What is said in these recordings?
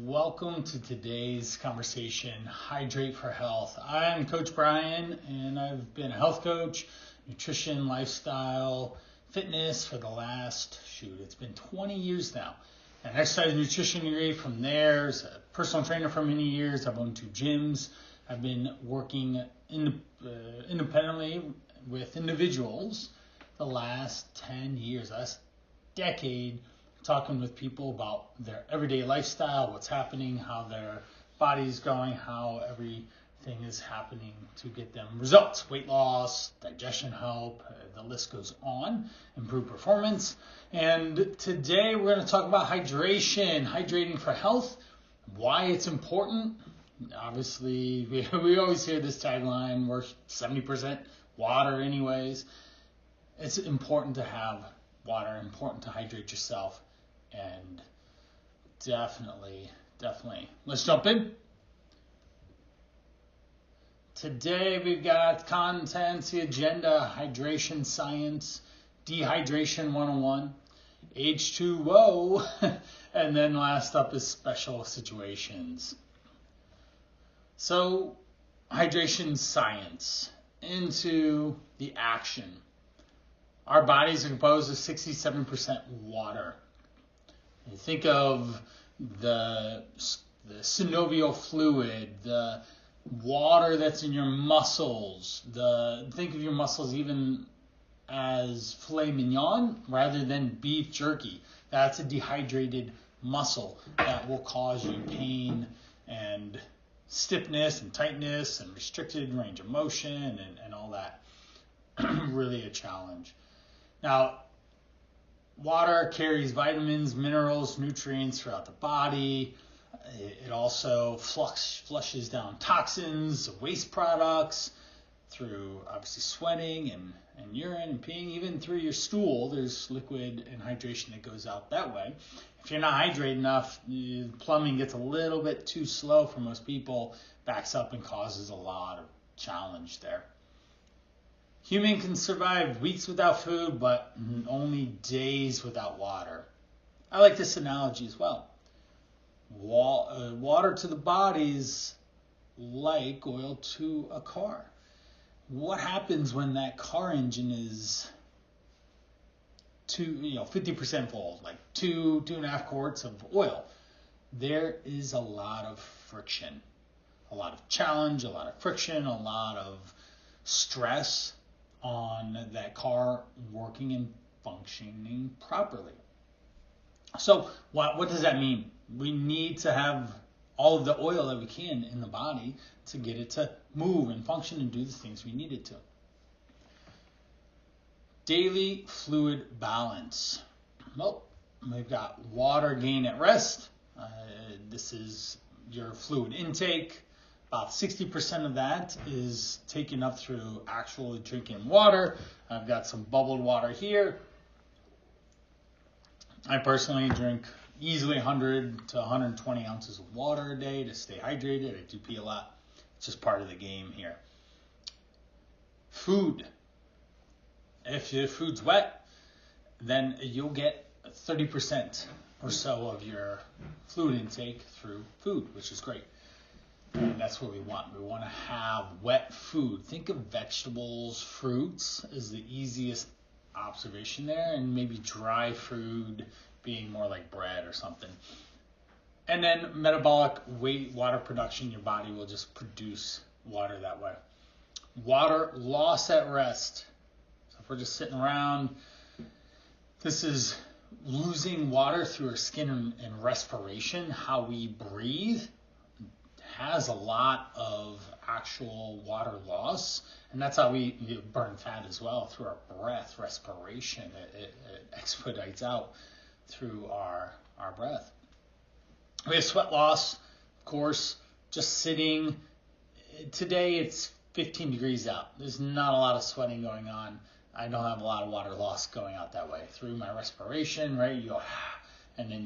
Welcome to today's conversation, Hydrate for Health. I'm Coach Brian, and I've been a health coach, nutrition, lifestyle, fitness for the last, it's been 20 years now. An exercise nutrition degree from there, as a personal trainer for many years. I've owned 2 gyms. I've been working independently with individuals the last 10 years, last decade, talking with people about their everyday lifestyle, what's happening, how their body's going, how everything is happening to get them results, weight loss, digestion help, the list goes on, improve performance. And today we're going to talk about hydrating for health, why it's important. Obviously, we always hear this tagline, we're 70% water anyways. It's important to have water, important to hydrate yourself. And definitely, let's jump in. Today we've got contents, the agenda, hydration science, dehydration 101, H2O, and then last up is special situations. So, hydration science, into the action. Our bodies are composed of 67% water. You think of the synovial fluid, the water that's in your muscles. Think of your muscles even as filet mignon rather than beef jerky. That's a dehydrated muscle that will cause you pain and stiffness and tightness and restricted range of motion and all that. Really a challenge. Now, water carries vitamins, minerals, nutrients throughout the body. It also flushes down toxins, waste products through obviously sweating and urine and peeing. Even through your stool, there's liquid and hydration that goes out that way. If you're not hydrated enough, plumbing gets a little bit too slow for most people, backs up and causes a lot of challenge there. Human can survive weeks without food, but only days without water. I like this analogy as well. Water to the body is like oil to a car. What happens when that car engine is 50% full, like 2.5 quarts of oil? There is a lot of friction, a lot of challenge, a lot of friction, a lot of stress on that car working and functioning properly. So what does that mean? We need to have all of the oil that we can in the body to get it to move and function and do the things we need it to. Daily fluid balance. Well, we've got water gain at rest. This is your fluid intake. About 60% of that is taken up through actually drinking water. I've got some bubbled water here. I personally drink easily 100 to 120 ounces of water a day to stay hydrated. I do pee a lot. It's just part of the game here. Food. If your food's wet, then you'll get 30% or so of your fluid intake through food, which is great. And that's what we want. We want to have wet food. Think of vegetables, fruits as the easiest observation there, and maybe dry food being more like bread or something. And then metabolic water production, your body will just produce water that way. Water loss at rest. So if we're just sitting around, this is losing water through our skin and respiration, how we breathe. Has a lot of actual water loss, and that's how we burn fat as well, through our breath, respiration. It expedites out through our breath. We have sweat loss, of course, just sitting. Today it's 15 degrees out. There's not a lot of sweating going on. I don't have a lot of water loss going out that way. Through my respiration, right? You go, and then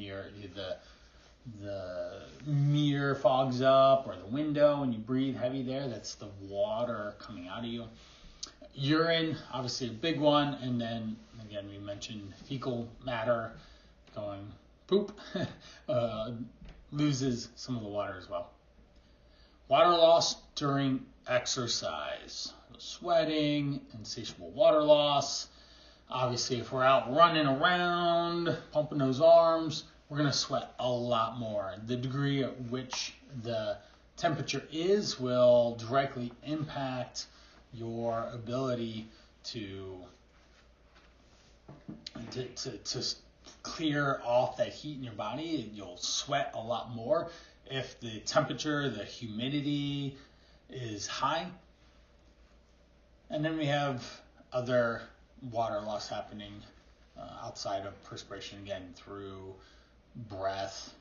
the mirror fogs up or the window and you breathe heavy there. That's the water coming out of you. Urine, obviously a big one. And then again, we mentioned fecal matter going poop. loses some of the water as well. Water loss during exercise. Sweating, insatiable water loss. Obviously, if we're out running around, pumping those arms, we're going to sweat a lot more. The degree at which the temperature is will directly impact your ability to clear off that heat in your body. You'll sweat a lot more if the temperature, the humidity is high. And then we have other water loss happening outside of perspiration, again, through breath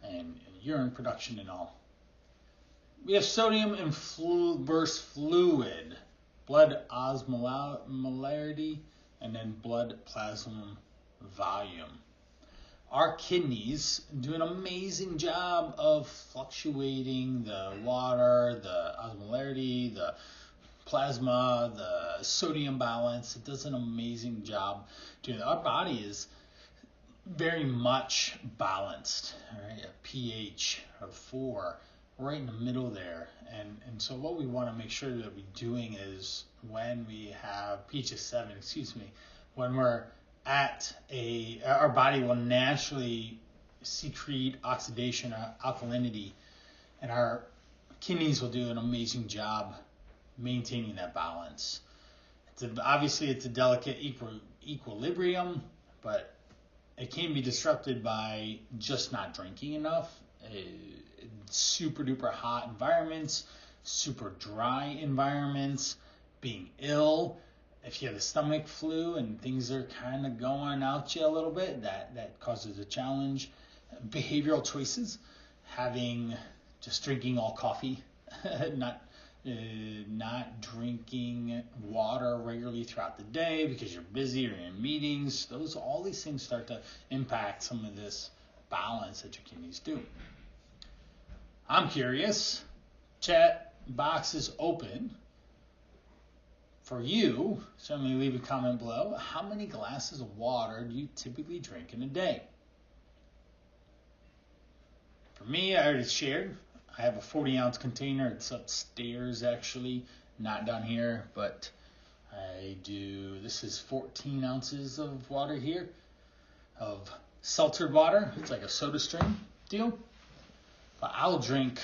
and urine production and all. We have sodium versus fluid, blood osmolarity, and then blood plasma volume. Our kidneys do an amazing job of fluctuating the water, the osmolarity, the plasma, the sodium balance. It does an amazing job doing that. Our body is very much balanced, right? A pH of 4, right in the middle there. And so what we want to make sure that we're doing is when we have pH of 7, when we're at our body will naturally secrete oxidation or alkalinity, and our kidneys will do an amazing job maintaining that balance. Obviously, it's a delicate equilibrium, but it can be disrupted by just not drinking enough. Super duper hot environments, super dry environments, being ill. If you have the stomach flu and things are kind of going out you a little bit, that causes a challenge. Behavioral choices, just drinking all coffee, not drinking water regularly throughout the day because you're busy or in meetings. All these things start to impact some of this balance that your kidneys do. I'm curious. Chat box is open for you. Certainly leave a comment below. How many glasses of water do you typically drink in a day? For me, I already shared. I have a 40-ounce container. It's upstairs, actually, not down here, but this is 14 ounces of water here, of seltzered water. It's like a soda stream deal. But I'll drink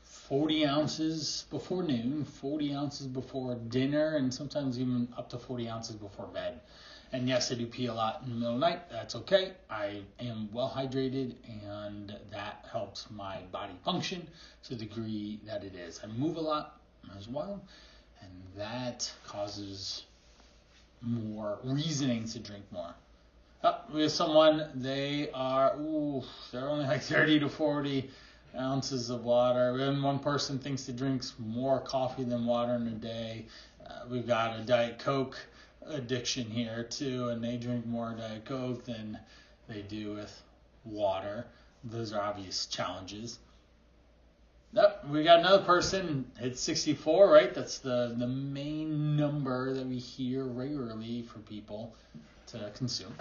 40 ounces before noon, 40 ounces before dinner, and sometimes even up to 40 ounces before bed. And yes, I do pee a lot in the middle of the night. That's okay. I am well hydrated, and that helps my body function to the degree that it is. I move a lot as well, and that causes more reasoning to drink more. We have someone, they're only like 30 to 40 ounces of water. And one person thinks he drinks more coffee than water in a day. We've got a Diet Coke addiction here too, and they drink more Diet Coke than they do with water. Those are obvious challenges. We got another person. It's 64, right? That's the main number that we hear regularly for people to consume.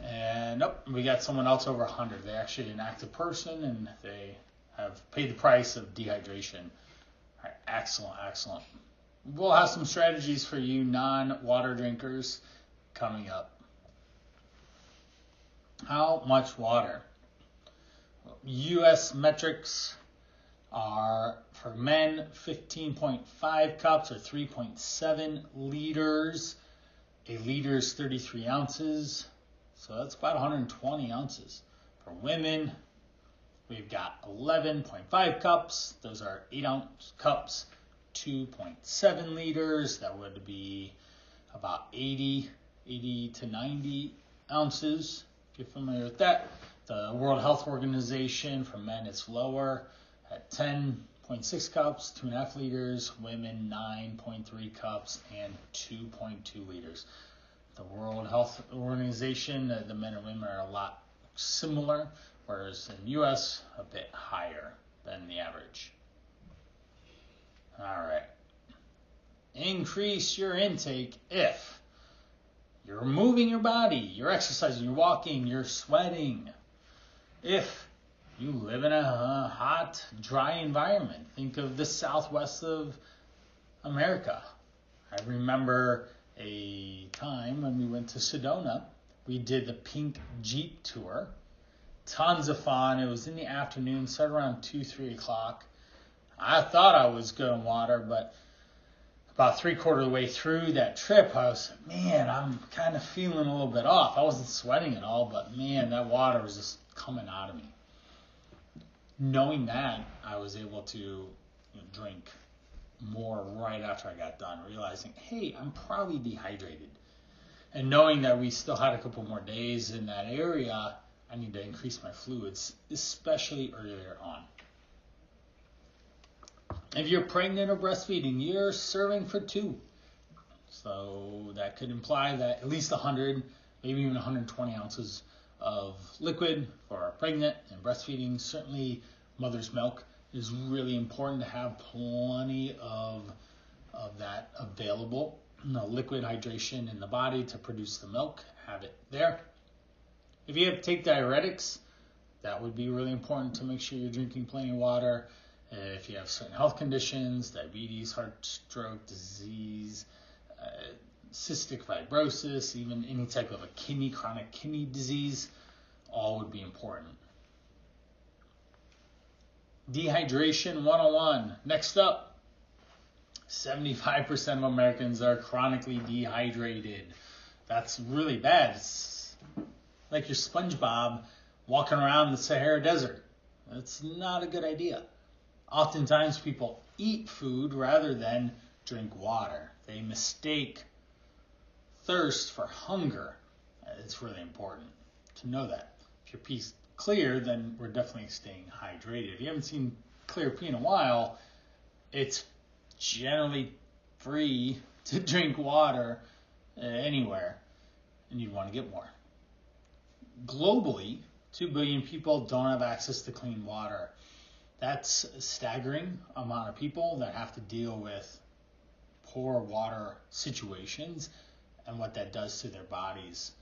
And we got someone else over 100. They're actually an active person, and they have paid the price of dehydration. All right, excellent. We'll have some strategies for you non-water drinkers coming up. How much water? U.S. metrics are for men 15.5 cups or 3.7 liters. A liter is 33 ounces. So that's about 120 ounces. For women, we've got 11.5 cups. Those are 8-ounce cups. 2.7 liters. That would be about 80 to 90 ounces. If you're familiar with that. The World Health Organization for men is lower at 10.6 cups, 2.5 liters. Women 9.3 cups and 2.2 liters. The World Health Organization, the men and women are a lot similar, whereas in the U.S., a bit higher than the average. All right. Increase your intake if you're moving your body, you're exercising, you're walking, you're sweating. If you live in a hot, dry environment, think of the southwest of America. I remember a time when we went to Sedona. We did the Pink Jeep tour. Tons of fun. It was in the afternoon, started around 2, 3 o'clock. I thought I was good on water, but about 3/4 of the way through that trip, I was, man, I'm kind of feeling a little bit off. I wasn't sweating at all, but man, that water was just coming out of me. Knowing that, I was able to drink more right after I got done, realizing, hey, I'm probably dehydrated. And knowing that we still had a couple more days in that area, I need to increase my fluids, especially earlier on. If you're pregnant or breastfeeding, you're serving for 2. So that could imply that at least 100, maybe even 120 ounces of liquid for pregnant and breastfeeding. Certainly mother's milk is really important to have plenty of that available. Liquid hydration in the body to produce the milk, have it there. If you have to take diuretics, that would be really important to make sure you're drinking plenty of water. If you have certain health conditions, diabetes, heart, stroke, disease, cystic fibrosis, even any type of a chronic kidney disease, all would be important. Dehydration 101. Next up, 75% of Americans are chronically dehydrated. That's really bad. It's like your SpongeBob walking around the Sahara Desert. That's not a good idea. Oftentimes people eat food rather than drink water. They mistake thirst for hunger. It's really important to know that. If your pee's clear, then we're definitely staying hydrated. If you haven't seen clear pee in a while, it's generally free to drink water anywhere, and you'd want to get more. Globally, 2 billion people don't have access to clean water. That's a staggering amount of people that have to deal with poor water situations and what that does to their bodies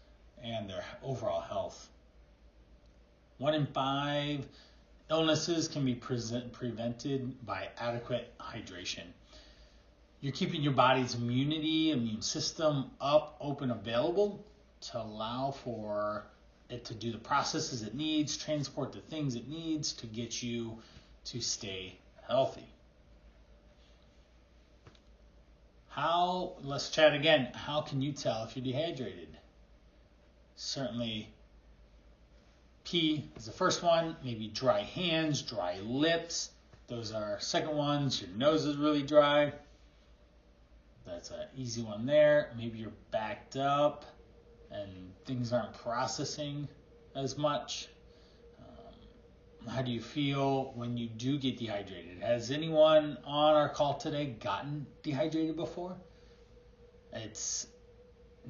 and their overall health. 1 in 5 illnesses can be prevented by adequate hydration. You're keeping your body's immune system up, open, available to allow for it to do the processes it needs, transport the things it needs to get you to stay healthy. Let's chat again. How can you tell if you're dehydrated? Certainly, pee is the first one. Maybe dry hands, dry lips. Those are second ones. Your nose is really dry. That's an easy one there. Maybe you're backed up and things aren't processing as much. How do you feel when you do get dehydrated? Has anyone on our call today gotten dehydrated before? It's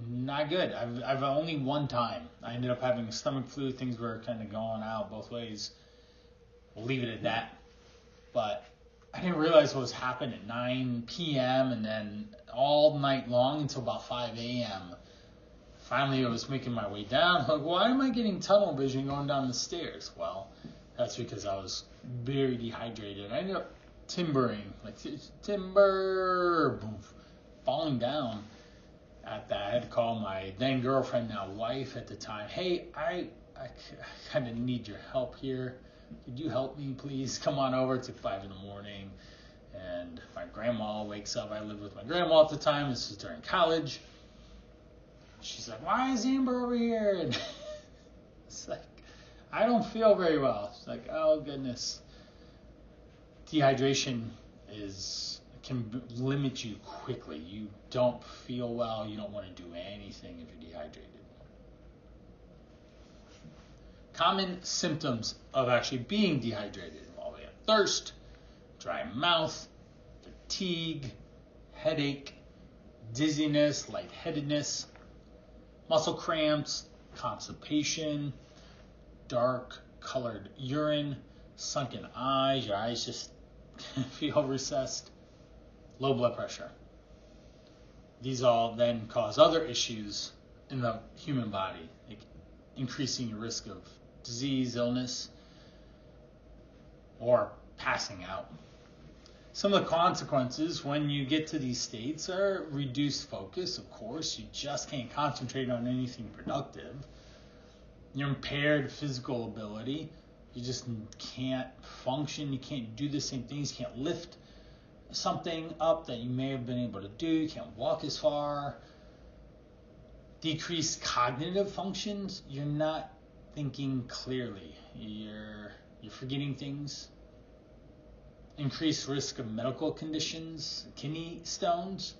not good. I've only one time. I ended up having a stomach flu. Things were kind of going out both ways. We'll leave it at that. But I didn't realize what was happening at 9 p.m. and then all night long until about 5 a.m. Finally, I was making my way down. Like, why am I getting tunnel vision going down the stairs? Well, that's because I was very dehydrated. I ended up timbering, falling down at that. I had to call my then girlfriend, now wife at the time. Hey, I kind of need your help here. Could you help me, please? Come on over. It's like 5 in the morning. And my grandma wakes up. I lived with my grandma at the time. This was during college. She's like, why is Amber over here? And it's like, I don't feel very well. She's like, oh, goodness. Dehydration can limit you quickly. You don't feel well. You don't want to do anything if you're dehydrated. Common symptoms of actually being dehydrated. Well, we have thirst, dry mouth, fatigue, headache, dizziness, lightheadedness, muscle cramps, constipation, dark colored urine, sunken eyes, your eyes just feel recessed, low blood pressure. These all then cause other issues in the human body, like increasing your risk of disease, illness, or passing out. Some of the consequences when you get to these states are reduced focus, of course. You just can't concentrate on anything productive. Your impaired physical ability. You just can't function. You can't do the same things. You can't lift something up that you may have been able to do. You can't walk as far. Decreased cognitive functions. You're not thinking clearly. You're forgetting things. Increased risk of medical conditions, kidney stones.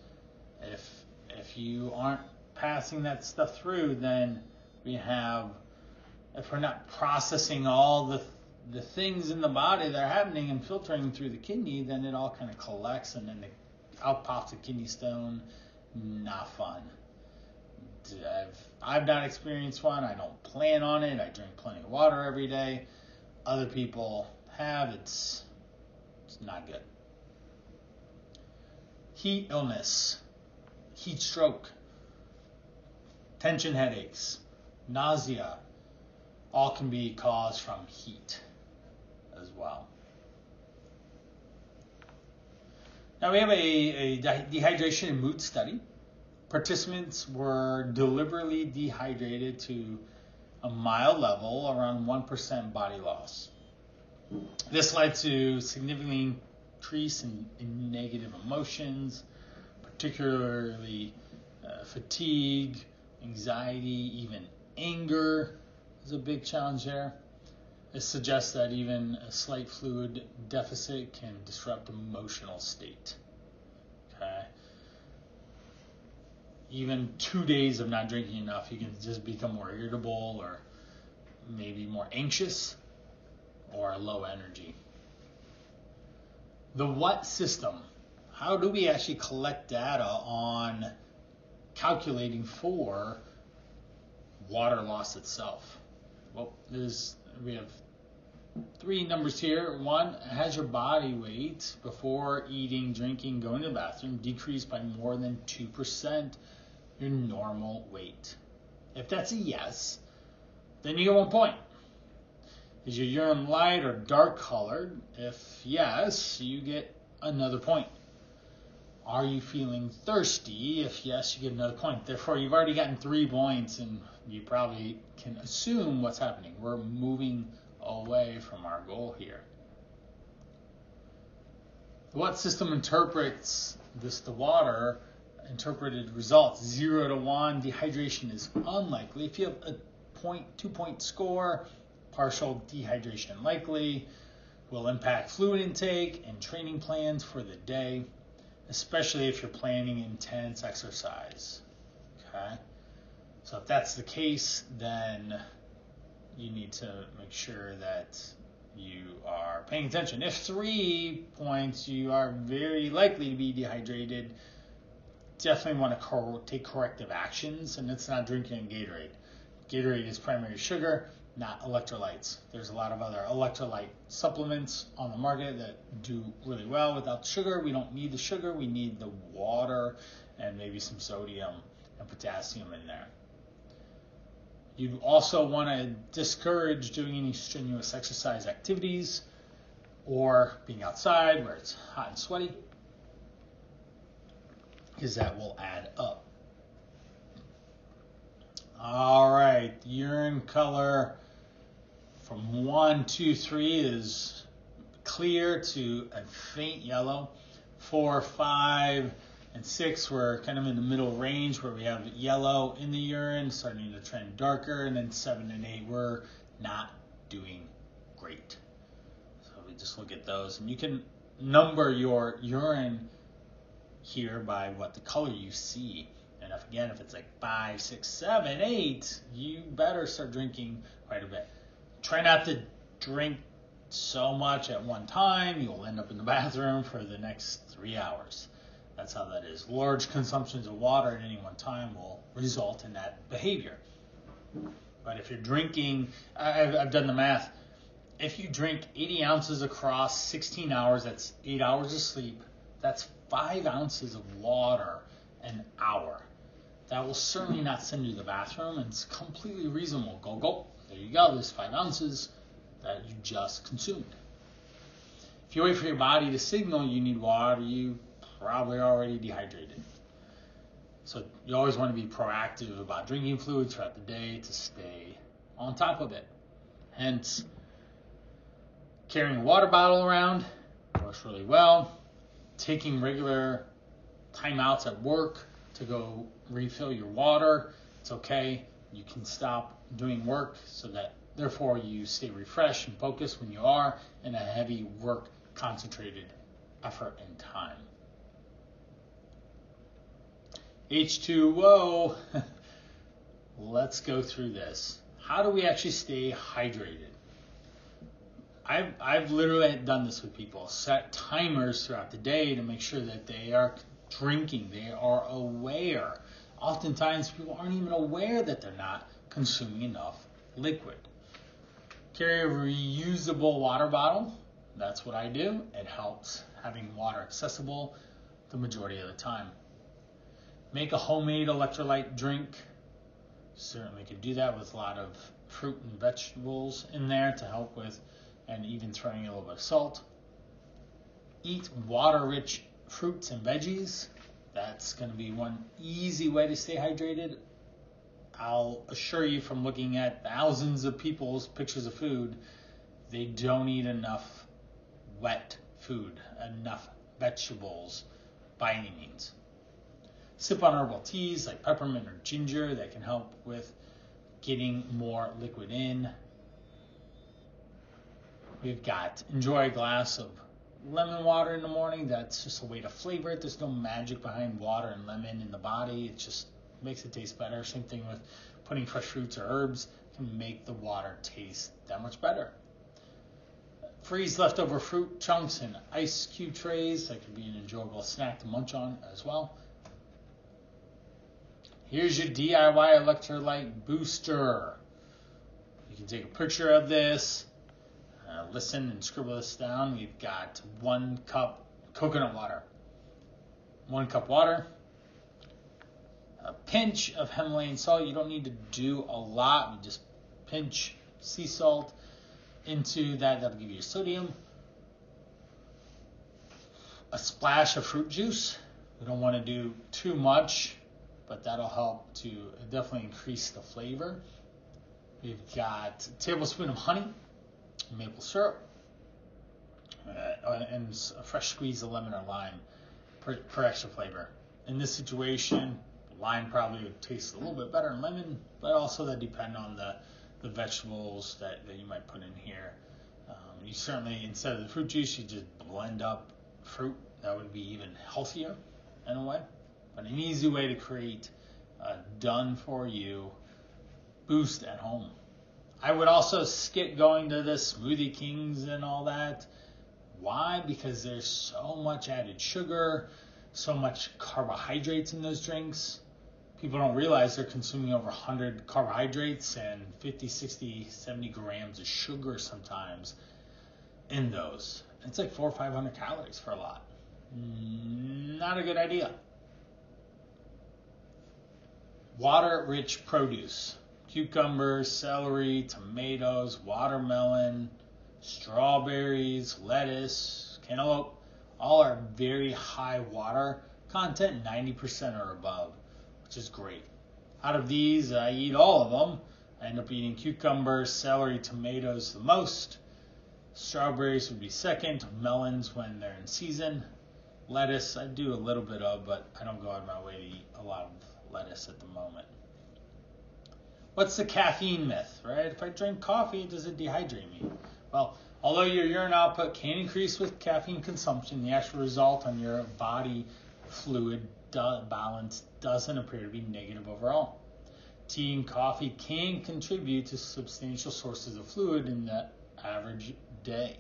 If you aren't passing that stuff through, then if we're not processing all the things in the body that are happening and filtering through the kidney, then it all kind of collects, and then out pops a kidney stone. Not fun. I've not experienced one. I don't plan on it. I drink plenty of water every day. Other people have. It's not good. Heat illness, heat stroke, tension headaches, nausea, all can be caused from heat as well. Now we have a dehydration and mood study. Participants were deliberately dehydrated to a mild level, around 1% body loss. This led to significantly increase in negative emotions, particularly fatigue, anxiety, even anger is a big challenge there. It suggests that even a slight fluid deficit can disrupt emotional state. Okay. Even 2 days of not drinking enough, you can just become more irritable or maybe more anxious or low energy. The WHAT system. How do we actually collect data on calculating for water loss itself? Well, we have 3 numbers here. 1, has your body weight before eating, drinking, going to the bathroom decreased by more than 2% your normal weight? If that's a yes, then you get 1 point. Is your urine light or dark colored? If yes, you get another point. Are you feeling thirsty? If yes, you get another point. Therefore, you've already gotten 3 points, and you probably can assume what's happening. We're moving away from our goal here. What system interprets the water interpreted results? 0 to 1, dehydration is unlikely. If you have a 2-point score, partial dehydration likely, will impact fluid intake and training plans for the day, especially if you're planning intense exercise. Okay? So if that's the case, then you need to make sure that you are paying attention. If 3 points, you are very likely to be dehydrated, definitely want to take corrective actions, and it's not drinking Gatorade. Gatorade is primary sugar, not electrolytes. There's a lot of other electrolyte supplements on the market that do really well without sugar. We don't need the sugar. We need the water and maybe some sodium and potassium in there. You also want to discourage doing any strenuous exercise activities or being outside where it's hot and sweaty, because that will add up. All right, urine color from 1, 2, 3 is clear to a faint yellow. 4, 5, and 6 we're kind of in the middle range where we have yellow in the urine starting to trend darker, and then 7 and 8 we're not doing great. So we just look at those, and you can number your urine here by what the color you see. And if it's like 5, 6, 7, 8, you better start drinking quite a bit. Try not to drink so much at one time. You'll end up in the bathroom for the next 3 hours. That's how that is. Large consumptions of water at any one time will result in that behavior. But if you're drinking, I've done the math. If you drink 80 ounces across 16 hours, that's 8 hours of sleep. That's 5 ounces of water an hour. That will certainly not send you to the bathroom, and it's completely reasonable. Go. there you go. There's 5 ounces that you just consumed. If you wait for your body to signal you need water, you probably already dehydrated. So you always want to be proactive about drinking fluid throughout the day to stay on top of it. Hence, carrying a water bottle around works really well. Taking regular timeouts at work to go refill your water, it's okay. You can stop doing work so that therefore you stay refreshed and focused when you are in a heavy work concentrated effort and time. H2O. Let's go through this. How do we actually stay hydrated? I've literally done this with people. Set timers throughout the day to make sure that they are drinking. They are aware. Oftentimes people aren't even aware that they're not consuming enough liquid. Carry a reusable water bottle. That's what I do. It helps having water accessible the majority of the time. Make a homemade electrolyte drink. Certainly could do that with a lot of fruit and vegetables in there to help with, and even throwing a little bit of salt. Eat water-rich fruits and veggies. That's going to be one easy way to stay hydrated. I'll assure you from looking at thousands of people's pictures of food, they don't eat enough wet food, enough vegetables by any means. Sip on herbal teas like peppermint or ginger that can help with getting more liquid in. We've got enjoy a glass of lemon water in the morning. That's just a way to flavor it. There's no magic behind water and lemon in the body. It just makes it taste better. Same thing with putting fresh fruits or herbs can make the water taste that much better. Freeze leftover fruit chunks in ice cube trays. That could be an enjoyable snack to munch on as well. Here's your DIY electrolyte booster. You can take a picture of this, listen and scribble this down. We've got 1 cup coconut water, 1 cup water, a pinch of Himalayan salt. You don't need to do a lot. You just pinch sea salt into that. That'll give you sodium. A splash of fruit juice. We don't want to do too much, but that'll help to definitely increase the flavor. We've got a tablespoon of honey, maple syrup, and a fresh squeeze of lemon or lime for extra flavor. In this situation, lime probably would taste a little bit better than lemon, but also that depend on the vegetables that you might put in here. You certainly, instead of the fruit juice, you just blend up fruit. That would be even healthier in a way. But an easy way to create a done-for-you boost at home. I would also skip going to the Smoothie Kings and all that. Why? Because there's so much added sugar, so much carbohydrates in those drinks. People don't realize they're consuming over 100 carbohydrates and 50, 60, 70 grams of sugar sometimes in those. It's like 400 or 500 calories for a lot. Not a good idea. Water-rich produce. Cucumbers, celery, tomatoes, watermelon, strawberries, lettuce, cantaloupe, all are very high water content, 90% or above, which is great. Out of these, I eat all of them. I end up eating cucumbers, celery, tomatoes the most. Strawberries would be second. Melons when they're in season. Lettuce, I do a little bit of, but I don't go out of my way to eat a lot of lettuce at the moment. What's the caffeine myth, right? If I drink coffee, does it dehydrate me? Well, although your urine output can increase with caffeine consumption, the actual result on your body fluid balance doesn't appear to be negative overall. Tea and coffee can contribute to substantial sources of fluid in the average day.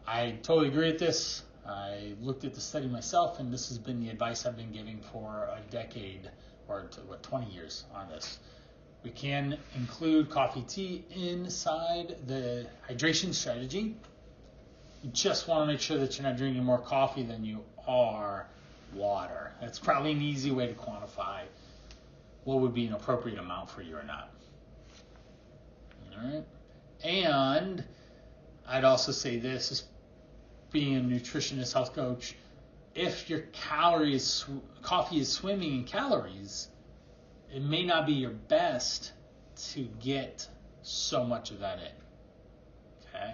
I totally agree with this. I looked at the study myself, and this has been the advice I've been giving for a decade or 20 years on this. We can include coffee, tea inside the hydration strategy. You just want to make sure that you're not drinking more coffee than you are water. That's probably an easy way to quantify what would be an appropriate amount for you or not. All right. And I'd also say this, as being a nutritionist, health coach, if your coffee is swimming in calories, it may not be your best to get so much of that in. Okay?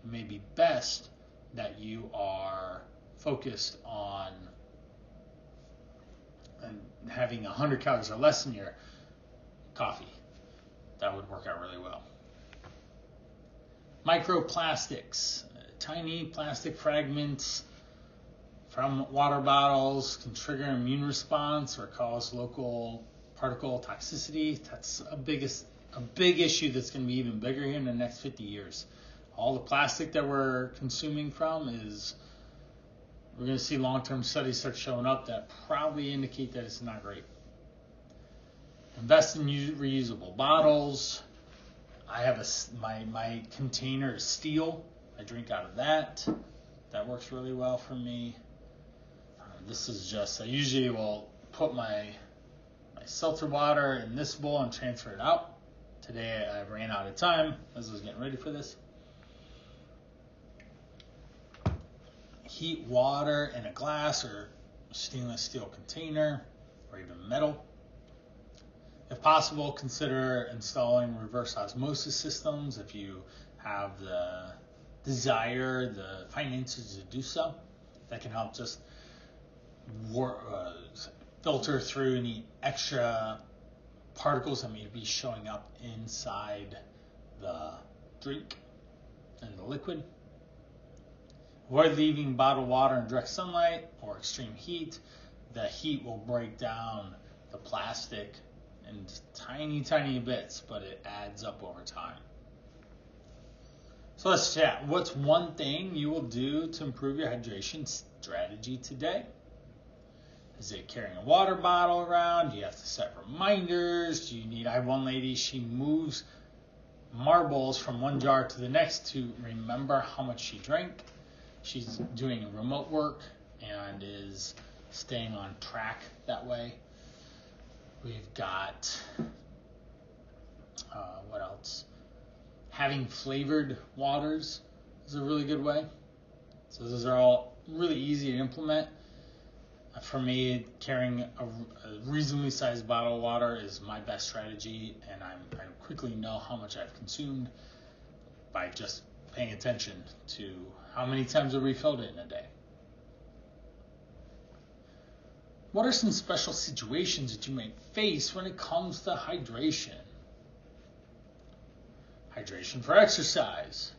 It may be best that you are focused on having 100 calories or less in your coffee. That would work out really well. Microplastics, tiny plastic fragments from water bottles can trigger an immune response or cause local particle toxicity. That's a big issue that's going to be even bigger here in the next 50 years. All the plastic that we're consuming from we're going to see long-term studies start showing up that probably indicate that it's not great. Invest in reusable bottles. I have my container is steel. I drink out of that. That works really well for me. This is just, I usually will put my seltzer water in this bowl and transfer it out. Today I ran out of time as I was getting ready for this. Heat water in a glass or stainless steel container or even metal. If possible, consider installing reverse osmosis systems if you have the desire, the finances to do so. That can help just filter through any extra particles that may be showing up inside the drink and the liquid. Avoid leaving bottled water in direct sunlight or extreme heat. The heat will break down the plastic in tiny bits, but it adds up over time. So let's chat. What's one thing you will do to improve your hydration strategy today? Is it carrying a water bottle around? Do you have to set reminders? I have one lady, she moves marbles from one jar to the next to remember how much she drank. She's doing remote work and is staying on track that way. We've got, what else? Having flavored waters is a really good way. So those are all really easy to implement. For me, carrying a reasonably sized bottle of water is my best strategy, and I quickly know how much I've consumed by just paying attention to how many times I refilled it in a day. What are some special situations that you may face when it comes to hydration? Hydration for exercise.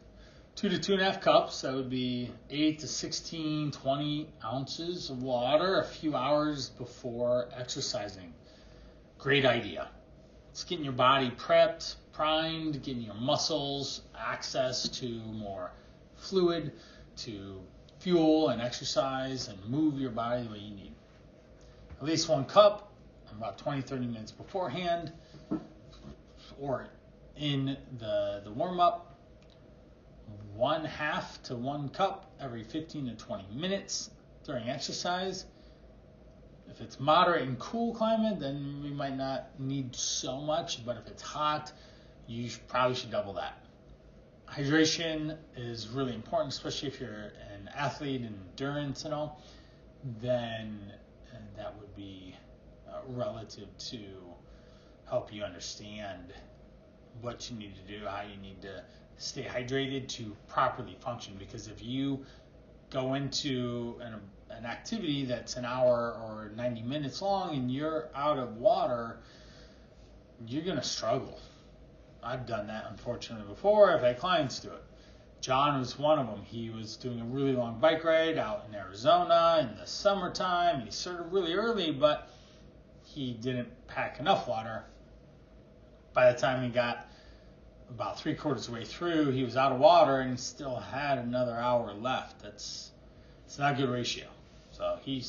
2 to 2.5 cups, that would be 8 to 16, 20 ounces of water a few hours before exercising. Great idea. It's getting your body prepped, primed, getting your muscles access to more fluid to fuel and exercise and move your body the way you need. At least 1 cup about 20-30 minutes beforehand or in the warm-up. 1/2 to 1 cup every 15 to 20 minutes during exercise. If it's moderate and cool climate, then we might not need so much, but if it's hot, you probably should double that. Hydration is really important, especially if you're an athlete and endurance and all, then that would be relative to help you understand what you need to do, how you need to stay hydrated to properly function. Because if you go into an activity that's an hour or 90 minutes long and you're out of water, you're going to struggle. I've done that, unfortunately, before. I've had clients do it. John was one of them. He was doing a really long bike ride out in Arizona in the summertime. He started really early, but he didn't pack enough water. By the time he got about 3/4 of the way through, he was out of water and he still had another hour left. It's not a good ratio. So he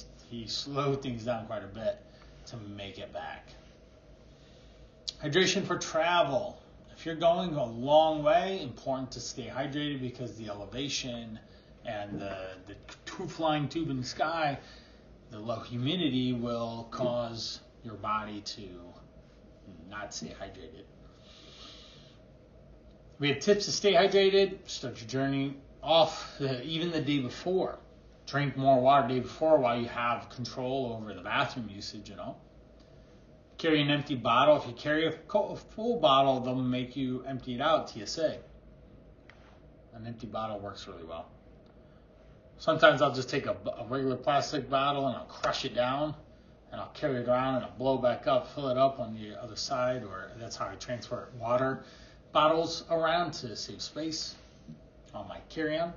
slowed things down quite a bit to make it back. Hydration for travel. If you're going a long way, important to stay hydrated because the elevation and the flying tube in the sky, the low humidity will cause your body to not stay hydrated. We have tips to stay hydrated. Start your journey off even the day before. Drink more water the day before while you have control over the bathroom usage, Carry an empty bottle. If you carry a full bottle, they'll make you empty it out, TSA. An empty bottle works really well. Sometimes I'll just take a regular plastic bottle and I'll crush it down and I'll carry it around and I'll blow back up, fill it up on the other side, or that's how I transfer water bottles around to save space on my carry-on.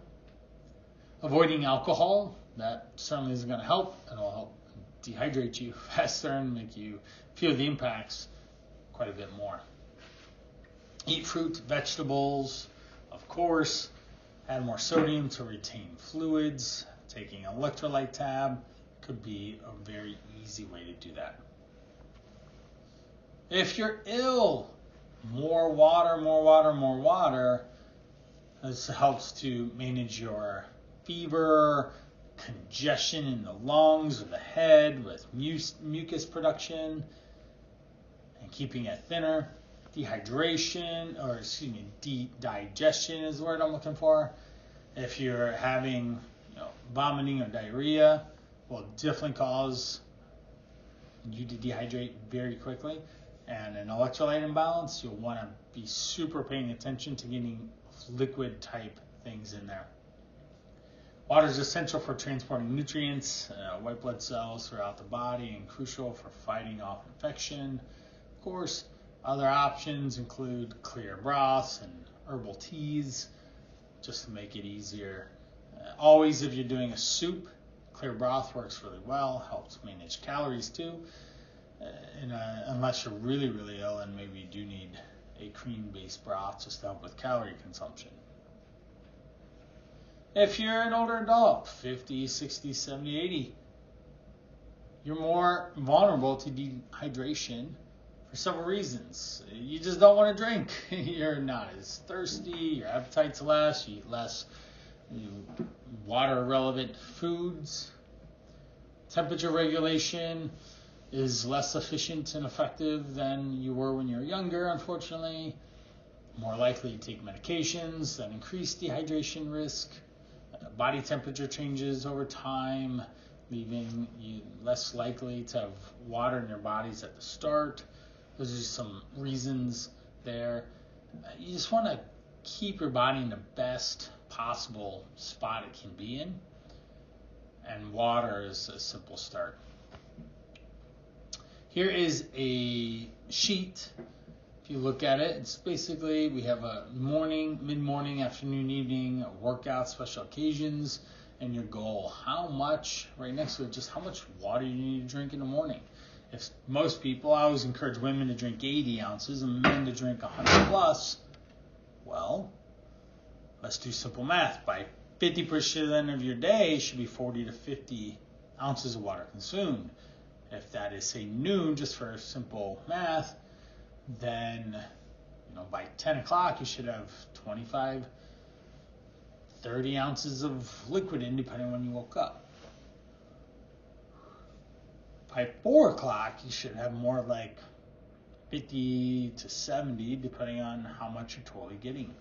Avoiding alcohol, that certainly isn't going to help. It'll help dehydrate you faster and make you feel the impacts quite a bit more. Eat fruit, vegetables, of course. Add more sodium to retain fluids. Taking an electrolyte tab could be a very easy way to do that. If you're ill, more water, more water, more water. This helps to manage your fever, congestion in the lungs or the head with mucus production and keeping it thinner. Digestion is the word I'm looking for. If you're having vomiting or diarrhea, will definitely cause you to dehydrate very quickly. And an electrolyte imbalance, you'll want to be super paying attention to getting liquid type things in there. Water is essential for transporting nutrients, white blood cells throughout the body, and crucial for fighting off infection. Of course, other options include clear broths and herbal teas, just to make it easier. Always, if you're doing a soup, clear broth works really well, helps manage calories too. Unless you're really, really ill and maybe you do need a cream-based broth just to help with calorie consumption. If you're an older adult, 50, 60, 70, 80, you're more vulnerable to dehydration for several reasons. You just don't want to drink. You're not as thirsty, your appetite's less, you eat less water-relevant foods. Temperature regulation is less efficient and effective than you were when you were younger, unfortunately. More likely to take medications that increase dehydration risk. Body temperature changes over time, leaving you less likely to have water in your bodies at the start. Those are some reasons there. You just want to keep your body in the best possible spot it can be in. And water is a simple start. Here is a sheet. If you look at it, it's basically we have a morning, mid-morning, afternoon, evening, workout, special occasions, and your goal. How much, right next to it, just how much water you need to drink in the morning. If most people, I always encourage women to drink 80 ounces and men to drink 100 plus, well, let's do simple math. By 50% of your day should be 40 to 50 ounces of water consumed. If that is, say, noon, just for simple math, then by 10 o'clock you should have 25, 30 ounces of liquid in, depending on when you woke up. By 4 o'clock you should have more like 50 to 70, depending on how much you're totally getting.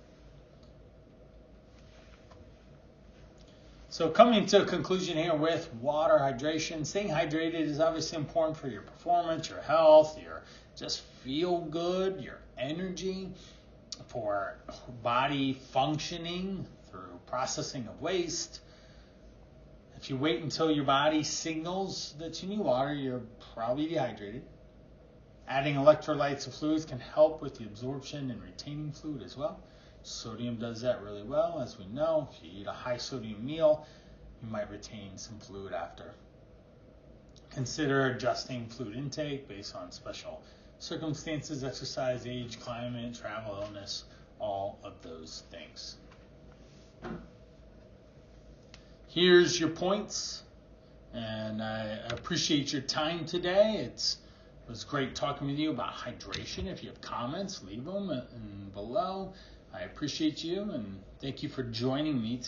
So coming to a conclusion here with water hydration, staying hydrated is obviously important for your performance, your health, your just feel good, your energy, for body functioning through processing of waste. If you wait until your body signals that you need water, you're probably dehydrated. Adding electrolytes or fluids can help with the absorption and retaining fluid as well. Sodium does that really well, as we know. If you eat a high sodium meal, you might retain some fluid after. Consider adjusting fluid intake based on special circumstances, exercise, age, climate, travel, illness, all of those things. Here's your points, and I appreciate your time today. It was great talking with you about hydration. If you have comments, leave them below. I appreciate you, and thank you for joining me today.